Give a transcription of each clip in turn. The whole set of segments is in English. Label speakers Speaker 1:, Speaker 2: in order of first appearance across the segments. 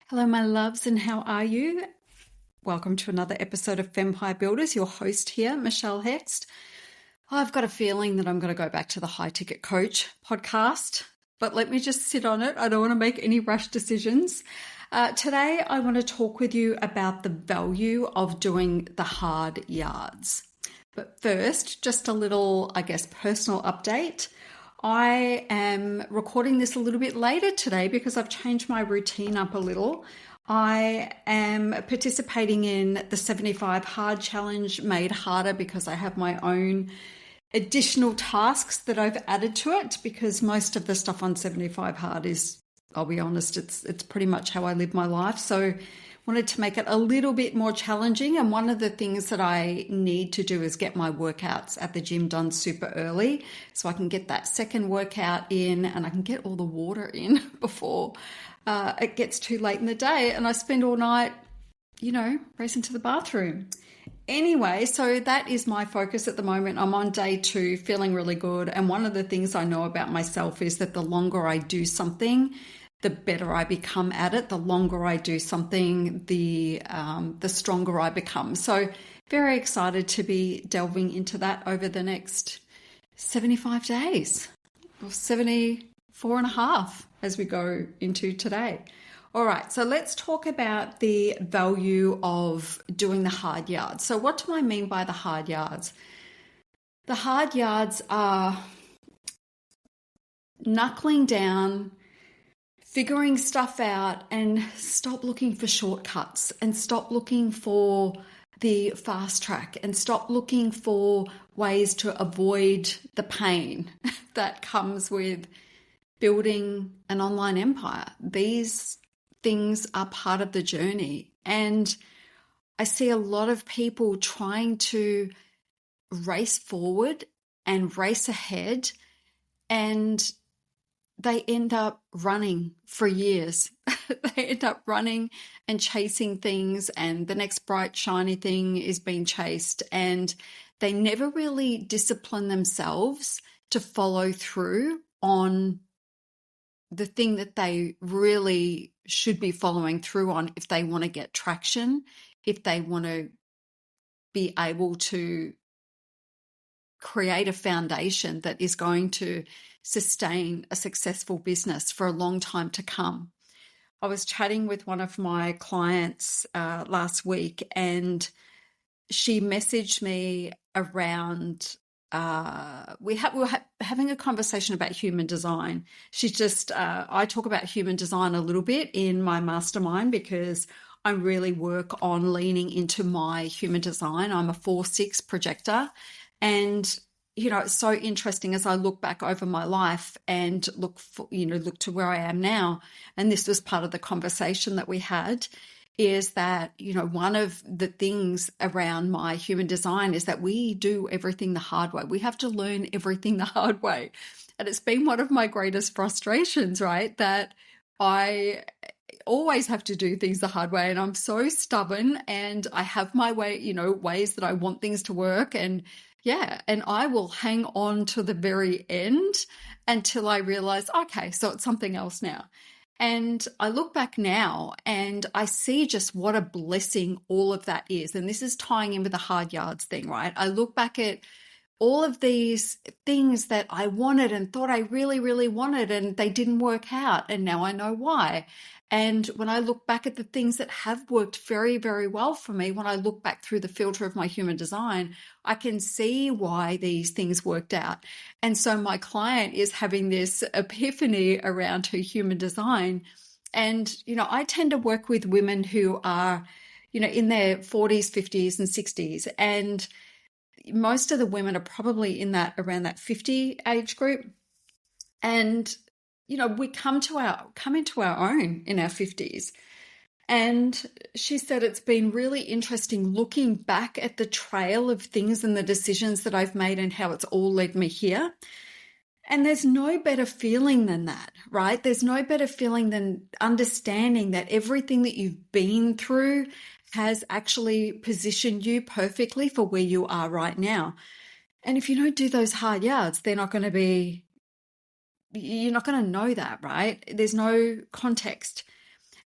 Speaker 1: Hello, my loves, and how are you? Welcome to another episode of Fempire Builders. Your host here, Michelle Hext. I've got a feeling that I'm going to go back to the High Ticket Coach podcast, but let me just sit on it. I don't want to make any rash decisions. Today, I want to talk with you about the value of doing the hard yards. But first, just a little, personal update. I am recording this a little bit later today because I've changed my routine up a little. I am participating in the 75 Hard Challenge Made Harder because I have my own additional tasks that I've added to it, because most of the stuff on 75 Hard is, I'll be honest, it's pretty much how I live my life. So wanted to make it a little bit more challenging. And one of the things that I need to do is get my workouts at the gym done super early so I can get that second workout in and I can get all the water in before it gets too late in the day and I spend all night, racing to the bathroom. Anyway, so that is my focus at the moment. I'm on day 2, feeling really good. And one of the things I know about myself is that the longer I do something, the better I become at it. The longer I do something, the stronger I become. So very excited to be delving into that over the next 75 days, or 74 and a half as we go into today. All right, so let's talk about the value of doing the hard yards. So what do I mean by the hard yards? The hard yards are knuckling down, figuring stuff out, and stop looking for shortcuts and stop looking for the fast track and stop looking for ways to avoid the pain that comes with building an online empire. These things are part of the journey. And I see a lot of people trying to race forward and race ahead, and they end up running for years. They end up running and chasing things, and the next bright, shiny thing is being chased. And they never really discipline themselves to follow through on the thing that they really should be following through on if they want to get traction, if they want to be able to create a foundation that is going to sustain a successful business for a long time to come. I was chatting with one of my clients last week, and she messaged me around, we were having a conversation about human design. She's just, I talk about human design a little bit in my mastermind because I really work on leaning into my human design. I'm a 4/6 projector. And, it's so interesting as I look back over my life and look to where I am now. And this was part of the conversation that we had, is that, one of the things around my human design is that we do everything the hard way. We have to learn everything the hard way. And it's been one of my greatest frustrations, right? That I always have to do things the hard way. And I'm so stubborn and I have my way, ways that I want things to work. And I will hang on to the very end until I realize, okay, so it's something else now. And I look back now and I see just what a blessing all of that is. And this is tying in with the hard yards thing, right? I look back at all of these things that I wanted and thought I really, really wanted, and they didn't work out. And now I know why. And when I look back at the things that have worked very, very well for me, when I look back through the filter of my human design, I can see why these things worked out. And so my client is having this epiphany around her human design. And, I tend to work with women who are, in their 40s, 50s, and 60s. And most of the women are probably in that around that 50 age group. And we come into our own in our 50s. And she said it's been really interesting looking back at the trail of things and the decisions that I've made and how it's all led me here. And there's no better feeling than that, right? There's no better feeling than understanding that everything that you've been through has actually positioned you perfectly for where you are right now. And if you don't do those hard yards, you're not going to know that, right? There's no context.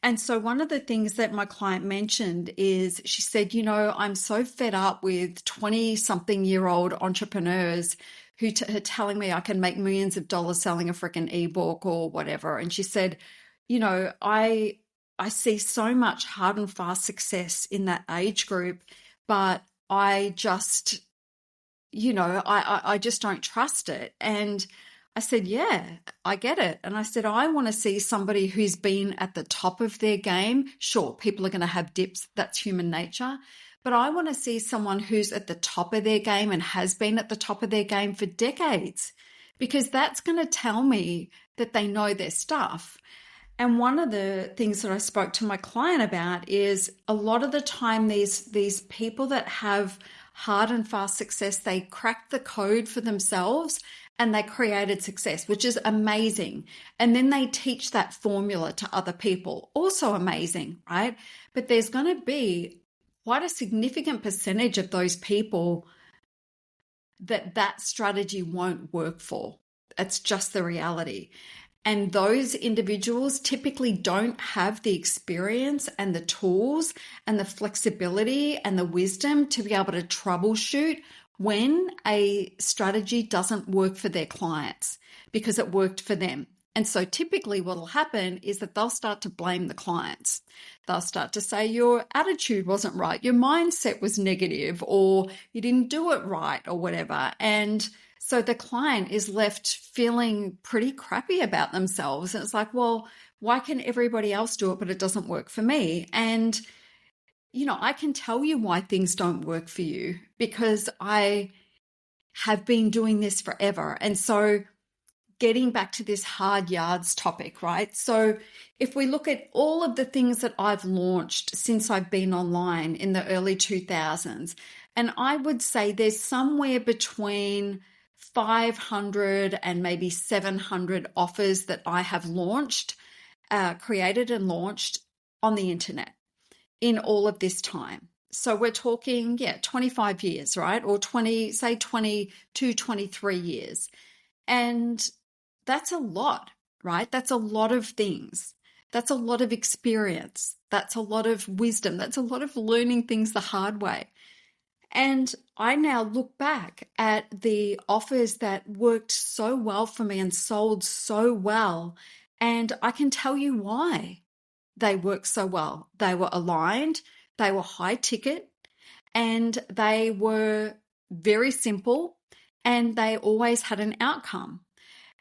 Speaker 1: And so one of the things that my client mentioned is she said, I'm so fed up with 20-something-year-old entrepreneurs who are telling me I can make millions of dollars selling a freaking ebook or whatever. And she said, I see so much hard and fast success in that age group, but I just, I just don't trust it. And I said, yeah, I get it. And I said, I want to see somebody who's been at the top of their game. Sure, people are going to have dips. That's human nature. But I want to see someone who's at the top of their game and has been at the top of their game for decades, because that's going to tell me that they know their stuff. And one of the things that I spoke to my client about is a lot of the time these people that have hard and fast success, they cracked the code for themselves and they created success, which is amazing. And then they teach that formula to other people, also amazing, right? But there's going to be quite a significant percentage of those people that strategy won't work for. It's just the reality. And those individuals typically don't have the experience and the tools and the flexibility and the wisdom to be able to troubleshoot when a strategy doesn't work for their clients because it worked for them. And so typically what will happen is that they'll start to blame the clients. They'll start to say your attitude wasn't right, your mindset was negative, or you didn't do it right or whatever. And so the client is left feeling pretty crappy about themselves. And it's like, well, why can everybody else do it, but it doesn't work for me? And, I can tell you why things don't work for you because I have been doing this forever. And so getting back to this hard yards topic, right? So if we look at all of the things that I've launched since I've been online in the early 2000s, and I would say there's somewhere between 500 and maybe 700 offers that I have launched, created and launched on the internet in all of this time. So we're talking, 25 years, right? Or 22, 23 years. And that's a lot, right? That's a lot of things. That's a lot of experience. That's a lot of wisdom. That's a lot of learning things the hard way. And I now look back at the offers that worked so well for me and sold so well, and I can tell you why they worked so well. They were aligned, they were high ticket, and they were very simple, and they always had an outcome.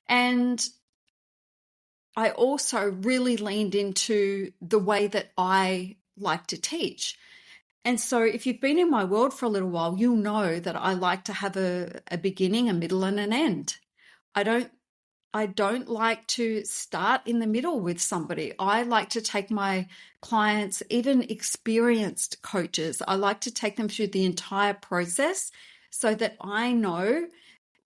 Speaker 1: And I also really leaned into the way that I like to teach. And so if you've been in my world for a little while, you'll know that I like to have a beginning, a middle, and an end. I don't like to start in the middle with somebody. I like to take my clients, even experienced coaches, I like to take them through the entire process so that I know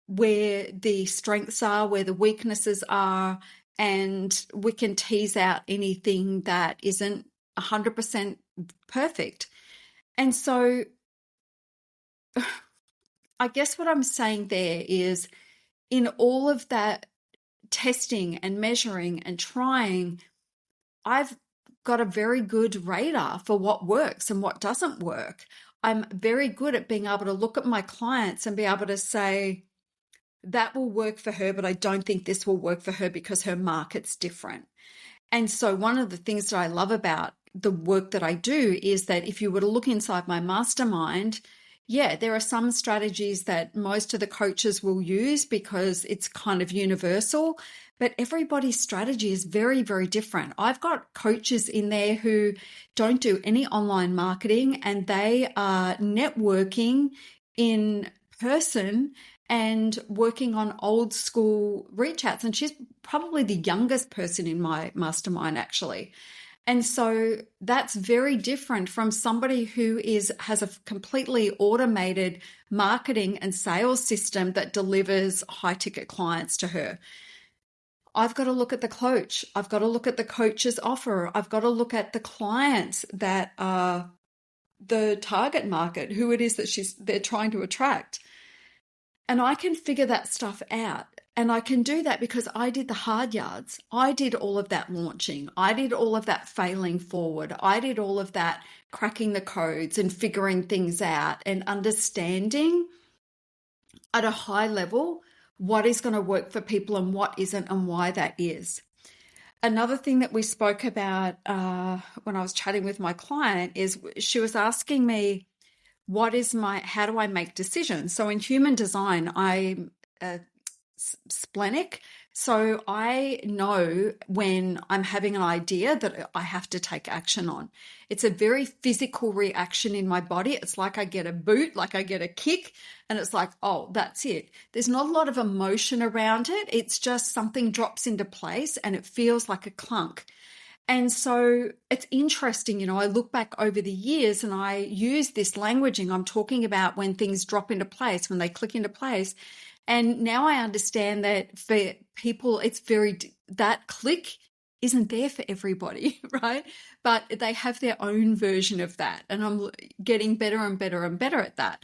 Speaker 1: where the strengths are, where the weaknesses are, and we can tease out anything that isn't 100% perfect. And so I guess what I'm saying there is in all of that testing and measuring and trying, I've got a very good radar for what works and what doesn't work. I'm very good at being able to look at my clients and be able to say, that will work for her, but I don't think this will work for her because her market's different. And so one of the things that I love about the work that I do is that if you were to look inside my mastermind, there are some strategies that most of the coaches will use because it's kind of universal, but everybody's strategy is very, very different. I've got coaches in there who don't do any online marketing and they are networking in person and working on old school reach outs. And she's probably the youngest person in my mastermind, actually. And so that's very different from somebody who has a completely automated marketing and sales system that delivers high ticket clients to her. I've got to look at the coach. I've got to look at the coach's offer. I've got to look at the clients that are the target market, who it is that they're trying to attract. And I can figure that stuff out. And I can do that because I did the hard yards. I did all of that launching. I did all of that failing forward. I did all of that cracking the codes and figuring things out and understanding at a high level what is going to work for people and what isn't and why that is. Another thing that we spoke about when I was chatting with my client is she was asking me, how do I make decisions? So in human design, I'm splenic. So I know when I'm having an idea that I have to take action on. It's a very physical reaction in my body. It's like I get a boot, like I get a kick, and it's like, oh, that's it. There's not a lot of emotion around it. It's just something drops into place and it feels like a clunk. And so it's interesting, I look back over the years and I use this languaging. I'm talking about when things drop into place, when they click into place. And now I understand that for people, that click isn't there for everybody, right? But they have their own version of that. And I'm getting better and better and better at that.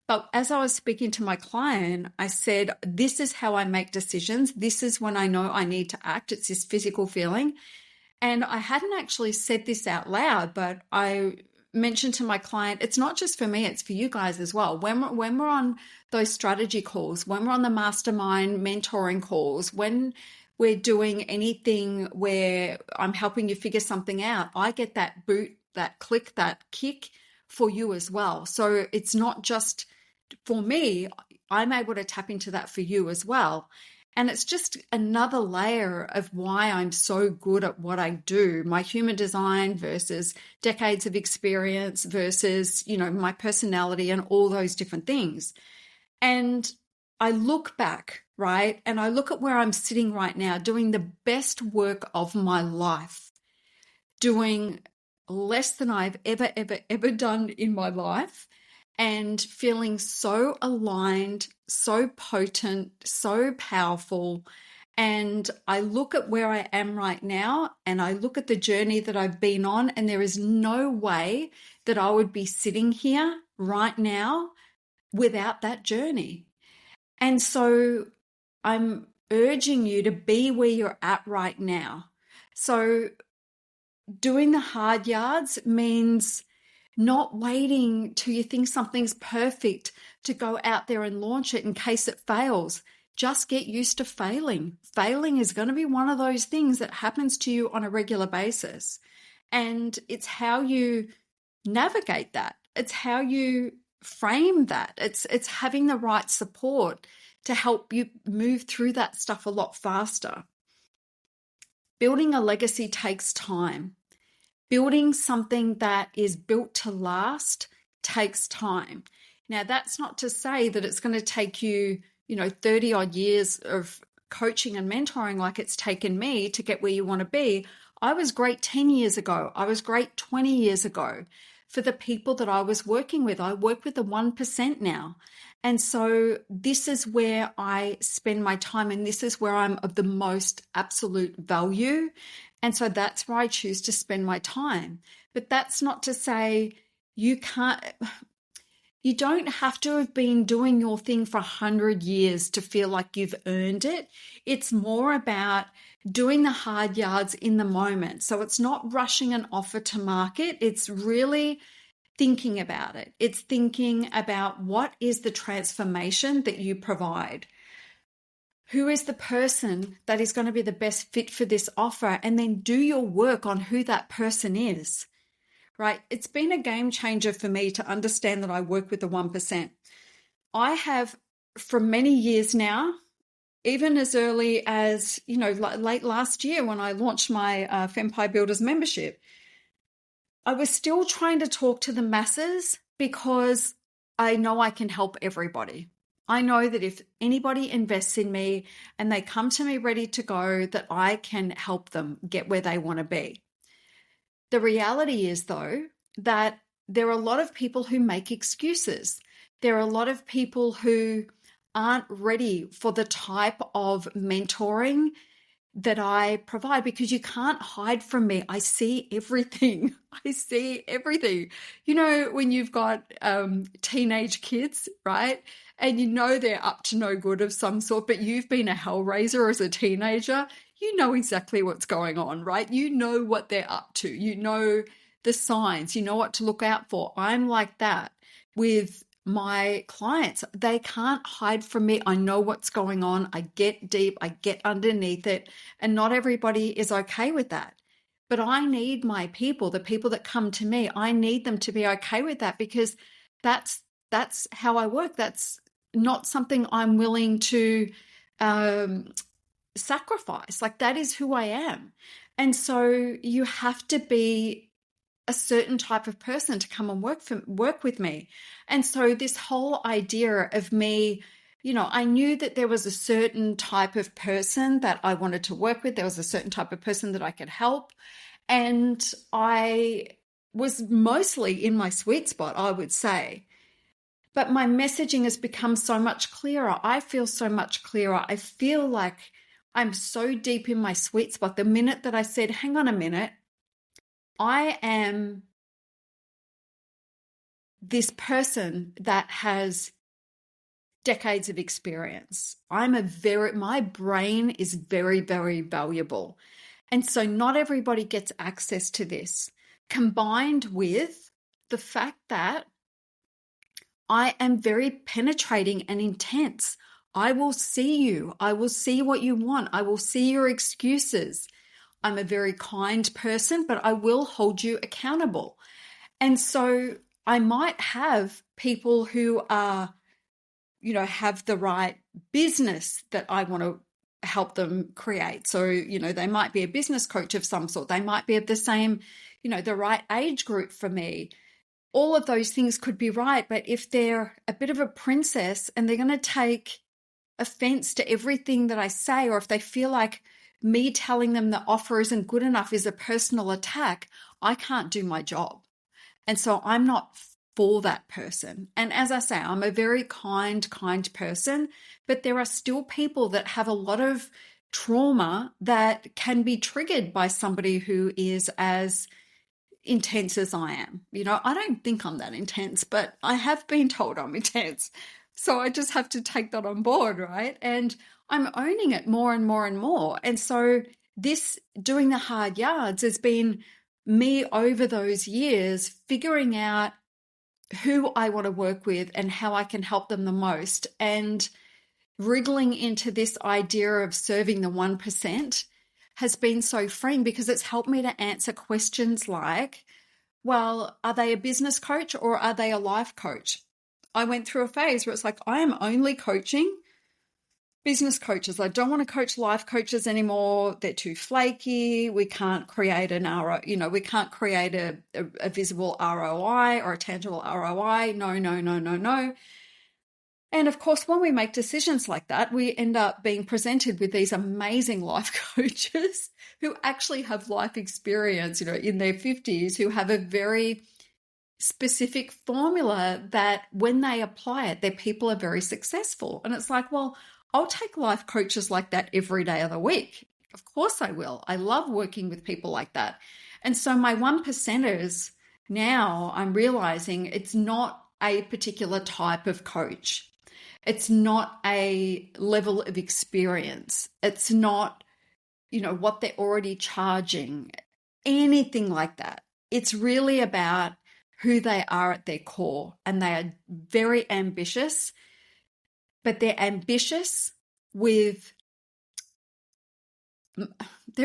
Speaker 1: But as I was speaking to my client, I said, this is how I make decisions. This is when I know I need to act. It's this physical feeling. And I hadn't actually said this out loud, but I mentioned to my client, it's not just for me, it's for you guys as well. When we're on those strategy calls, when we're on the mastermind mentoring calls, when we're doing anything where I'm helping you figure something out, I get that boot, that click, that kick for you as well. So it's not just for me, I'm able to tap into that for you as well. And it's just another layer of why I'm so good at what I do, my human design versus decades of experience versus, my personality and all those different things. And I look back, right? And I look at where I'm sitting right now, doing the best work of my life, doing less than I've ever done in my life, and feeling so aligned, so potent, so powerful. And I look at where I am right now and I look at the journey that I've been on, and there is no way that I would be sitting here right now without that journey. And so I'm urging you to be where you're at right now. So doing the hard yards means not waiting till you think something's perfect to go out there and launch it in case it fails. Just get used to failing. Failing is going to be one of those things that happens to you on a regular basis. And it's how you navigate that. It's how you frame that. It's having the right support to help you move through that stuff a lot faster. Building a legacy takes time. Building something that is built to last takes time. Now, that's not to say that it's going to take you, 30 odd years of coaching and mentoring like it's taken me to get where you want to be. I was great 10 years ago. I was great 20 years ago. For the people that I was working with, I work with the 1% now. And so this is where I spend my time, and this is where I'm of the most absolute value. And so that's where I choose to spend my time. But that's not to say you don't have to have been doing your thing for 100 years to feel like you've earned it. It's more about doing the hard yards in the moment. So it's not rushing an offer to market. It's really thinking about it. It's thinking about what is the transformation that you provide. Who is the person that is going to be the best fit for this offer? And then do your work on who that person is, right? It's been a game changer for me to understand that I work with the 1%. I have for many years now, even as early as, late last year when I launched my Fempire Builders membership, I was still trying to talk to the masses because I know I can help everybody. I know that if anybody invests in me and they come to me ready to go, that I can help them get where they want to be. The reality is, though, that there are a lot of people who make excuses. There are a lot of people who aren't ready for the type of mentoring that I provide, because you can't hide from me. I see everything. I see everything. You know, when you've got teenage kids, right? And you know they're up to no good of some sort, but you've been a hellraiser as a teenager, you know exactly what's going on, right? You know what they're up to. You know the signs. You know what to look out for. I'm like that with my clients. They can't hide from me. I know what's going on. I get deep, I get underneath it, and not everybody is okay with that. But I need my people, the people that come to me, I need them to be okay with that, because that's how I work. That's not something I'm willing to sacrifice. Like, that is who I am. And so you have to be a certain type of person to come and work with me. And so this whole idea of me, you know, I knew that there was a certain type of person that I wanted to work with. There was a certain type of person that I could help. And I was mostly in my sweet spot, I would say. But my messaging has become so much clearer. I feel so much clearer. I feel like I'm so deep in my sweet spot. The minute that I said, hang on a minute, I am this person that has decades of experience. My brain is very, very valuable. And so not everybody gets access to this, combined with the fact that I am very penetrating and intense. I will see you. I will see what you want. I will see your excuses. I'm a very kind person, but I will hold you accountable. And so I might have people who are, you know, have the right business that I want to help them create. So, you know, they might be a business coach of some sort. They might be of the same, you know, the right age group for me. All of those things could be right. But if they're a bit of a princess and they're going to take offense to everything that I say, or if they feel like me telling them the offer isn't good enough is a personal attack, I can't do my job. And so I'm not for that person. And as I say, I'm a very kind person, but there are still people that have a lot of trauma that can be triggered by somebody who is as intense as I am. You know, I don't think I'm that intense, but I have been told I'm intense. So I just have to take that on board, right? And I'm owning it more and more and more. And so this doing the hard yards has been me over those years figuring out who I want to work with and how I can help them the most, and wriggling into this idea of serving the 1% has been so freeing, because it's helped me to answer questions like, well, are they a business coach or are they a life coach? I went through a phase where it's like, I am only coaching business coaches. I don't want to coach life coaches anymore. They're too flaky. We can't create we can't create a visible ROI or a tangible ROI. No. And of course, when we make decisions like that, we end up being presented with these amazing life coaches who actually have life experience, you know, in their 50s, who have a very specific formula that when they apply it, their people are very successful. And it's like, well, I'll take life coaches like that every day of the week. Of course I will. I love working with people like that. And so my 1%ers now, I'm realizing it's not a particular type of coach. It's not a level of experience. It's not, you know, what they're already charging, anything like that. It's really about who they are at their core. And they are very ambitious, but they're ambitious with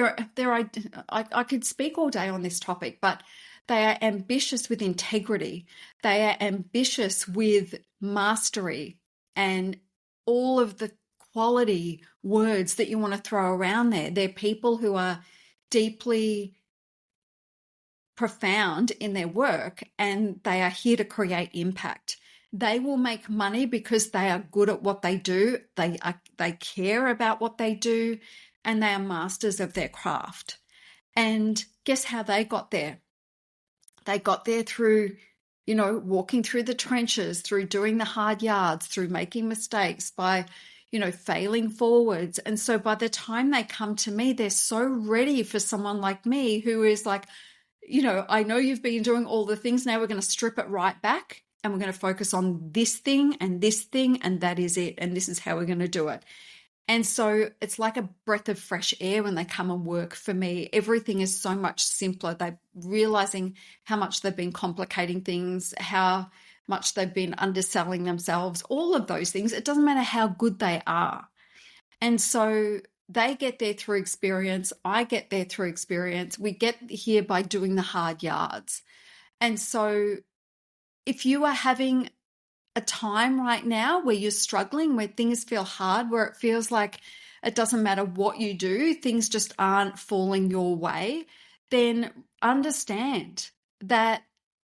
Speaker 1: I could speak all day on this topic, but they are ambitious with integrity. They are ambitious with mastery and all of the quality words that you want to throw around there. They're people who are deeply profound in their work, and they are here to create impact. They will make money because they are good at what they do. They care about what they do, and they are masters of their craft. And guess how they got there? They got there through, you know, walking through the trenches, through doing the hard yards, through making mistakes, by, failing forwards. And so by the time they come to me, they're so ready for someone like me who is like, I know you've been doing all the things. Now we're going to strip it right back and we're going to focus on this thing, and that is it. And this is how we're going to do it. And so it's like a breath of fresh air when they come and work for me. Everything is so much simpler. They're realizing how much they've been complicating things, how much they've been underselling themselves, all of those things. It doesn't matter how good they are. And so they get there through experience. I get there through experience. We get here by doing the hard yards. And so if you are having a time right now where you're struggling, where things feel hard, where it feels like it doesn't matter what you do, things just aren't falling your way, then understand that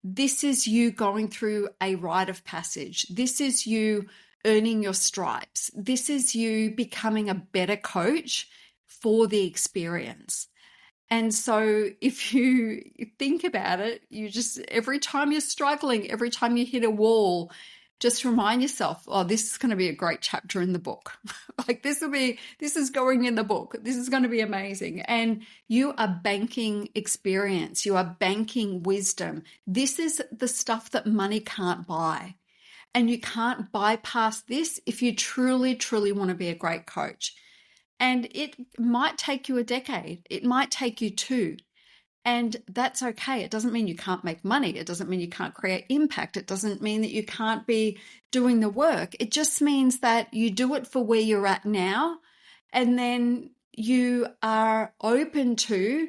Speaker 1: this is you going through a rite of passage. This is you earning your stripes. This is you becoming a better coach for the experience. And so if you think about it, you just, every time you're struggling, every time you hit a wall, just remind yourself, oh, this is going to be a great chapter in the book. Like this is going in the book. This is going to be amazing. And you are banking experience. You are banking wisdom. This is the stuff that money can't buy. And you can't bypass this if you truly, truly want to be a great coach. And it might take you a decade. It might take you two. And that's okay. It doesn't mean you can't make money. It doesn't mean you can't create impact. It doesn't mean that you can't be doing the work. It just means that you do it for where you're at now. And then you are open to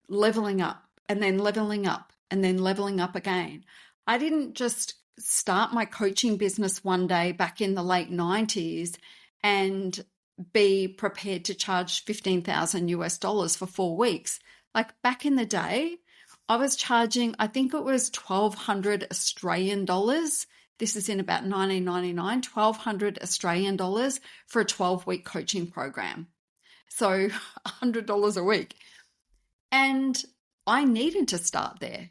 Speaker 1: leveling up and then leveling up and then leveling up again. I didn't just start my coaching business one day back in the late 90s and be prepared to charge $15,000 for 4 weeks. Like back in the day, I was charging, I think it was 1,200 Australian dollars. This is in about 1999, 1,200 Australian dollars for a 12-week coaching program. So $100 a week. And I needed to start there.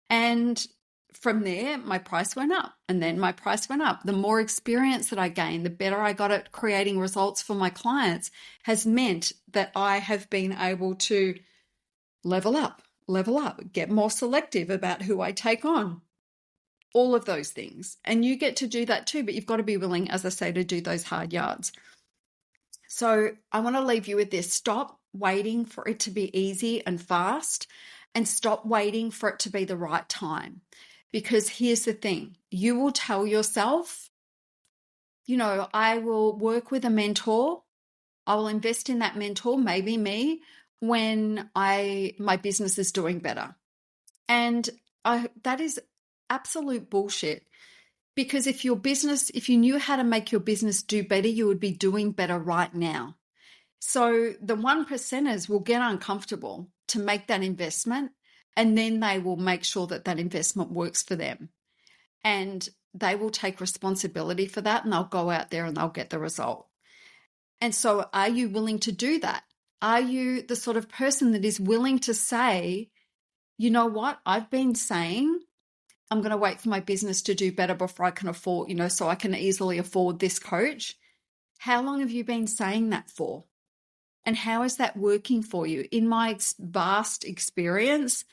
Speaker 1: And from there, my price went up, and then my price went up. The more experience that I gained, the better I got at creating results for my clients, has meant that I have been able to level up, get more selective about who I take on, all of those things. And you get to do that too, but you've got to be willing, as I say, to do those hard yards. So I want to leave you with this. Stop waiting for it to be easy and fast, and stop waiting for it to be the right time. Because here's the thing, you will tell yourself, I will work with a mentor. I will invest in that mentor, maybe me, when my business is doing better. And that is absolute bullshit. Because if you knew how to make your business do better, you would be doing better right now. So the 1%ers will get uncomfortable to make that investment, and then they will make sure that that investment works for them. And they will take responsibility for that, and they'll go out there and they'll get the result. And so are you willing to do that? Are you the sort of person that is willing to say, you know what, I've been saying I'm going to wait for my business to do better before I can afford, so I can easily afford this coach. How long have you been saying that for? And how is that working for you? In my vast experience,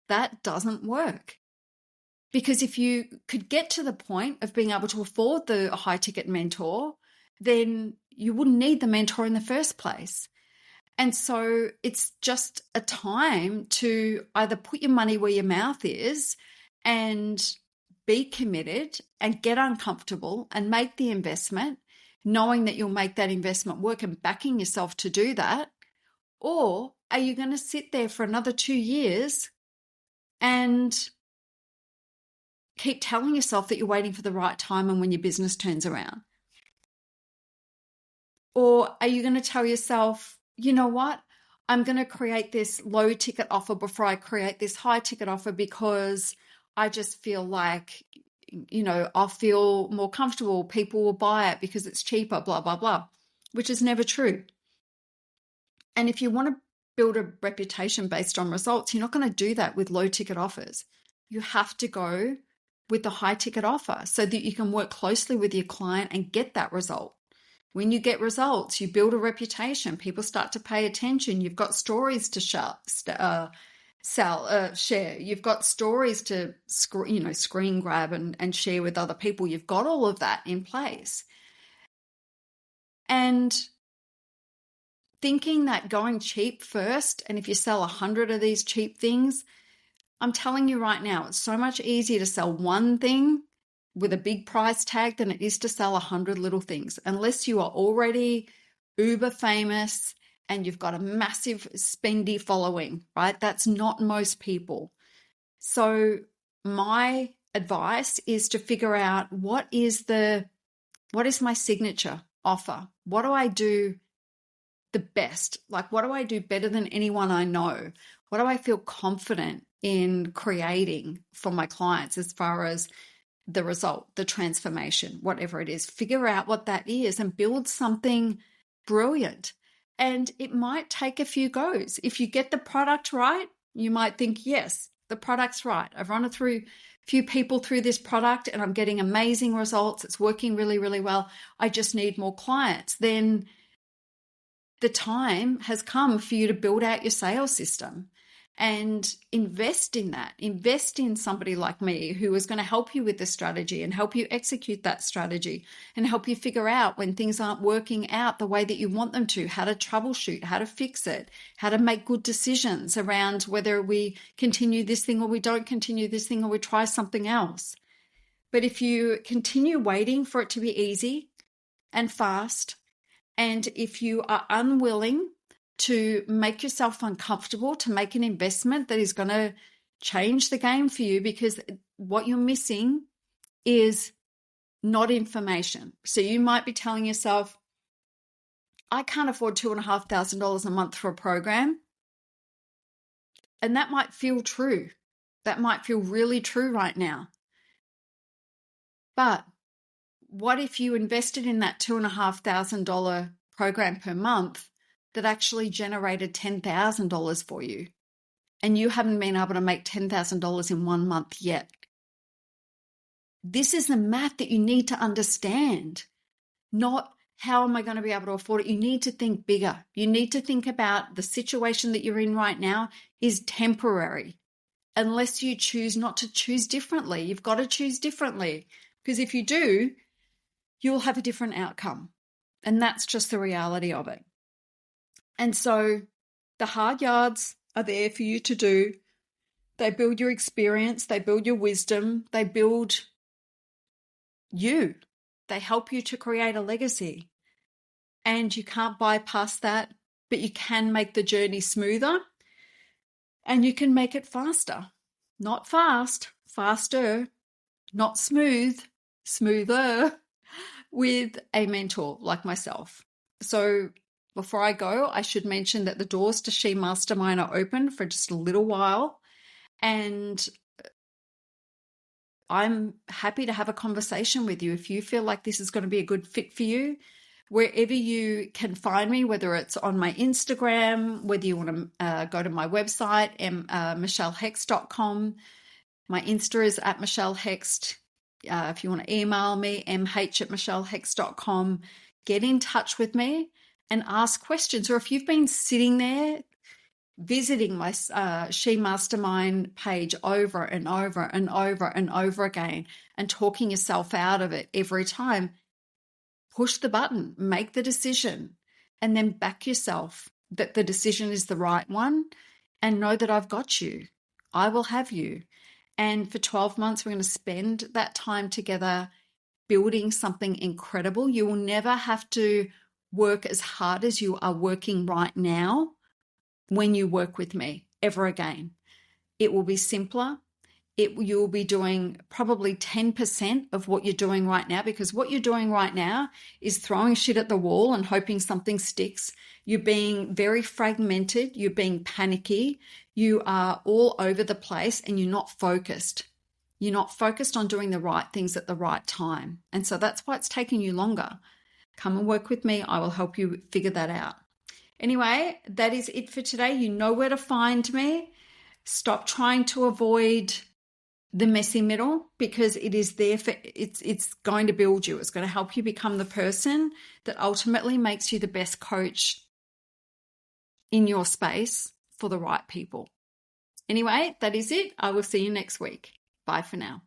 Speaker 1: that doesn't work. Because if you could get to the point of being able to afford the high ticket mentor, then you wouldn't need the mentor in the first place. And so it's just a time to either put your money where your mouth is and be committed and get uncomfortable and make the investment, knowing that you'll make that investment work and backing yourself to do that. Or are you going to sit there for another 2 years and keep telling yourself that you're waiting for the right time and when your business turns around? Or are you going to tell yourself, you know what, I'm going to create this low ticket offer before I create this high ticket offer because I just feel like, I'll feel more comfortable. People will buy it because it's cheaper, blah, blah, blah, which is never true. And if you want to build a reputation based on results, you're not going to do that with low ticket offers. You have to go with the high ticket offer so that you can work closely with your client and get that result. When you get results, you build a reputation. People start to pay attention. You've got stories to share. You've got stories to screen grab and share with other people. You've got all of that in place. And thinking that going cheap first, and if you sell 100 of these cheap things, I'm telling you right now, it's so much easier to sell one thing with a big price tag than it is to sell 100 little things, unless you are already uber famous and you've got a massive spendy following, right? That's not most people. So my advice is to figure out what is my signature offer? What do I do the best? Like, what do I do better than anyone I know? What do I feel confident in creating for my clients as far as the result, the transformation, whatever it is? Figure out what that is and build something brilliant. And it might take a few goes. If you get the product right, you might think, yes, the product's right. I've run a few people through this product and I'm getting amazing results. It's working really, really well. I just need more clients. Then the time has come for you to build out your sales system and invest in that. Invest in somebody like me who is going to help you with the strategy and help you execute that strategy and help you figure out when things aren't working out the way that you want them to, how to troubleshoot, how to fix it, how to make good decisions around whether we continue this thing or we don't continue this thing or we try something else. But if you continue waiting for it to be easy and fast, and if you are unwilling to make yourself uncomfortable, to make an investment that is going to change the game for you, because what you're missing is not information. So you might be telling yourself, I can't afford $2,500 a month for a program. And that might feel true. That might feel really true right now. But what if you invested in that $2,500 program per month that actually generated $10,000 for you, and you haven't been able to make $10,000 in 1 month yet? This is the math that you need to understand, not how am I going to be able to afford it. You need to think bigger. You need to think about the situation that you're in right now is temporary, unless you choose not to choose differently. You've got to choose differently, because if you do, you'll have a different outcome. And that's just the reality of it. And so the hard yards are there for you to do. They build your experience. They build your wisdom. They build you. They help you to create a legacy. And you can't bypass that, but you can make the journey smoother and you can make it faster. Not fast, faster, not smooth, smoother, with a mentor like myself. So before I go, I should mention that the doors to She Mastermind are open for just a little while. And I'm happy to have a conversation with you if you feel like this is going to be a good fit for you. Wherever you can find me, whether it's on my Instagram, whether you want to go to my website, michellehext.com. My Insta is at michellehext. If you want to email me, mh@michellehext.com. Get in touch with me and ask questions. Or if you've been sitting there visiting my She Mastermind page over and over and over and over again and talking yourself out of it every time, push the button, make the decision, and then back yourself that the decision is the right one, and know that I've got you. I will have you. And for 12 months, we're going to spend that time together building something incredible. You will never have to work as hard as you are working right now when you work with me ever again. It will be simpler. You'll be doing probably 10% of what you're doing right now, because what you're doing right now is throwing shit at the wall and hoping something sticks. You're being very fragmented. You're being panicky. You are all over the place and you're not focused. You're not focused on doing the right things at the right time. And so that's why it's taking you longer. Come and work with me. I will help you figure that out. Anyway, that is it for today. You know where to find me. Stop trying to avoid the messy middle, because it is there for it's going to build you. It's going to help you become the person that ultimately makes you the best coach in your space for the right people. Anyway, that is it. I will see you next week. Bye for now.